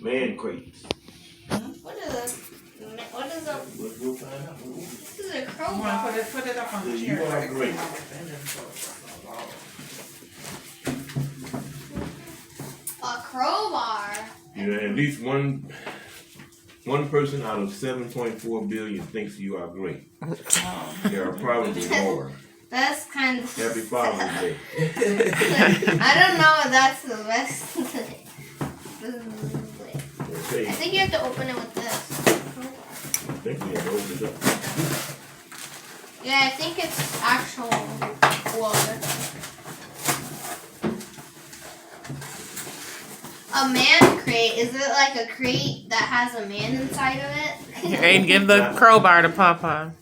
Man crates. What is a? We'll find out. This is a crowbar. Put it up on the chair. You are great. A crowbar. You know, at least one person out of 7.4 billion thinks you are great. There are probably more. That's kind of. Happy Father's Day. I don't know if that's the best thing. Okay. I think you have to open it with this. I think we have to open it up. Yeah, I think it's actual wood. A man crate, is it like a crate that has a man inside of it? Hey, give the crowbar to Papa.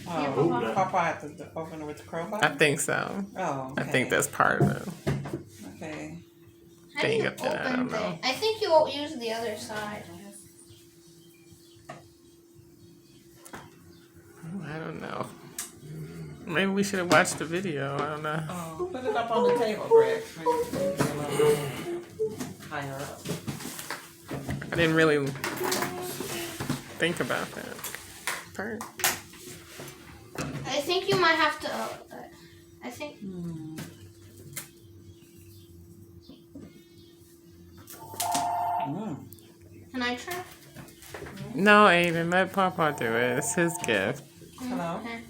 Oh, Papa has to open it with the crowbar? I think so. Oh, okay. I think that's part of it. Okay. How do you Thing up there, I open don't know. thing? I think you won't use the other side. I don't know. Maybe we should have watched the video. I don't know. Oh, put it up on the table, Greg. Higher up. I didn't really think about that part. I think you might have to. I think. Can I try? No, Aiden, let Papa do it. It's his gift. Hello? Okay.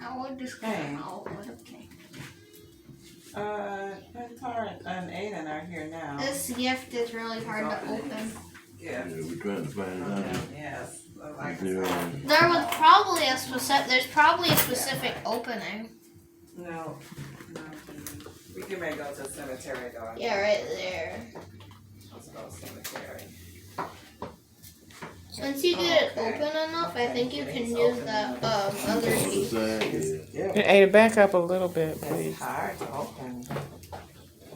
I will just go out. Okay. Tara and Aiden are here now. This gift is really hard to open. Yeah. We're trying to find out. Yes. There was probably a specific opening. No. We can maybe go to the cemetery though. Yeah, right there. Let's go to the cemetery. Once you get it open enough, I think you can use that other piece. Aiden, back up a little bit, please. It's hard to open.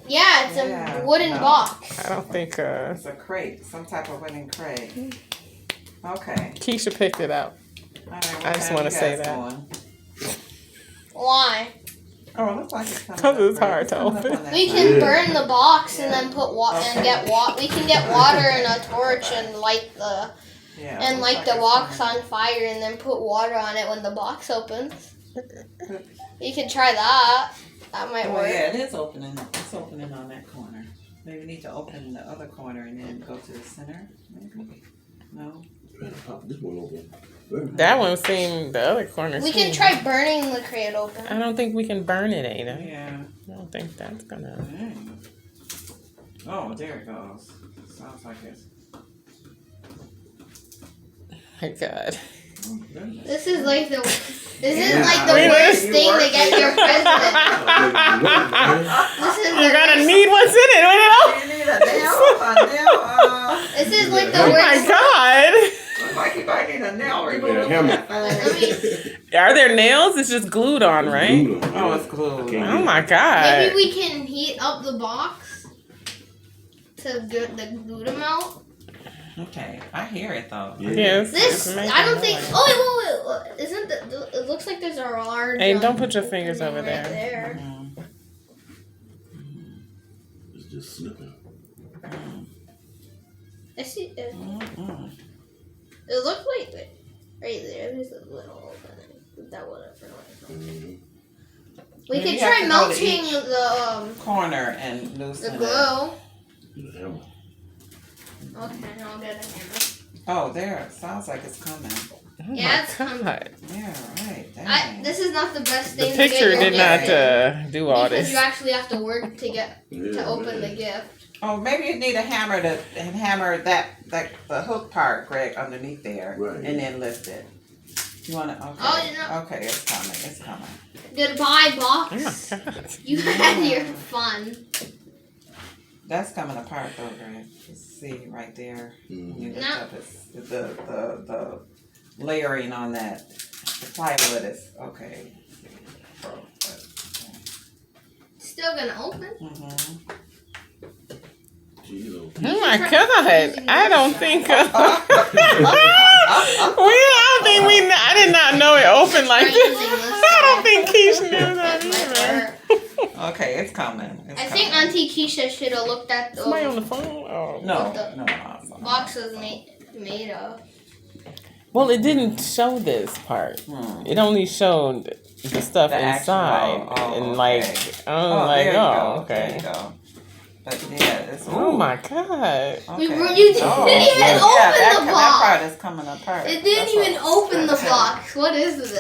Yeah, it's a wooden box. I don't think It's a crate, some type of wooden crate. Okay. Keisha picked it up. All right, I just want to say that. Why? Oh, it looks like it's coming Because up, it's hard to open. We can burn the box and then put and get We can get water and a torch and light the the box on fire and then put water on it when the box opens. You can try that. That might work. Yeah, it is opening. It's opening on that corner. Maybe we need to open the other corner and then go to the center. Maybe. No. Pop this one open. That one seemed the other corner. We can try burning the crate open. I don't think we can burn it, Ada. Yeah. I don't think that's gonna. Oh, there it goes. Sounds like it's. My God. Oh, goodness. This is like the worst thing to get your present. You gotta need what's in it. You need a nail. This is like the Oh worst. my God. Like if I need a nail, Yeah, hammer. Are there nails? It's just glued on, right? Oh, it's glued. Oh my God. Maybe we can heat up the box to get the glue to melt. Okay, I hear it though. Yes. This, I don't think. Oh wait. Isn't it looks like there's a large. Hey, don't put your fingers over right there. It's just slipping. I see. It looks like right there. There's a little opening. That whatever. We can try melting the corner and loosen the glue. The hammer. Okay, I'll get a hammer. Oh, there. It sounds like it's coming. Oh Yeah, it's coming. God. Yeah, right. Dang. This is not the best The thing. picture to get did not do all because this. you actually have to work to get to open the gift. Oh, maybe you need a hammer to hammer that the hook part, Greg, underneath there, Right. and then lift it. You want to? Okay. Oh, you know. Okay, it's coming. It's coming. Goodbye, box. Oh my God. You had your fun. That's coming apart though, Greg. You see right there. You lift up the layering on that. The plywood is okay. Still gonna open. Oh my God! I don't think. I did not know it opened like this. I don't think Keisha knew that either. Okay, it's coming. I think Auntie Keisha should have looked at the Somebody on the phone? Oh. No, the no. box was made of. Well, it didn't show this part. Hmm. It only showed the stuff The actual- inside. And okay. like, I was like, there you oh, go. okay. There you go. But yeah, it's Oh my god. Okay. You didn't even yeah, open the that box. part is coming apart. It didn't That's even what- open the box. What is this?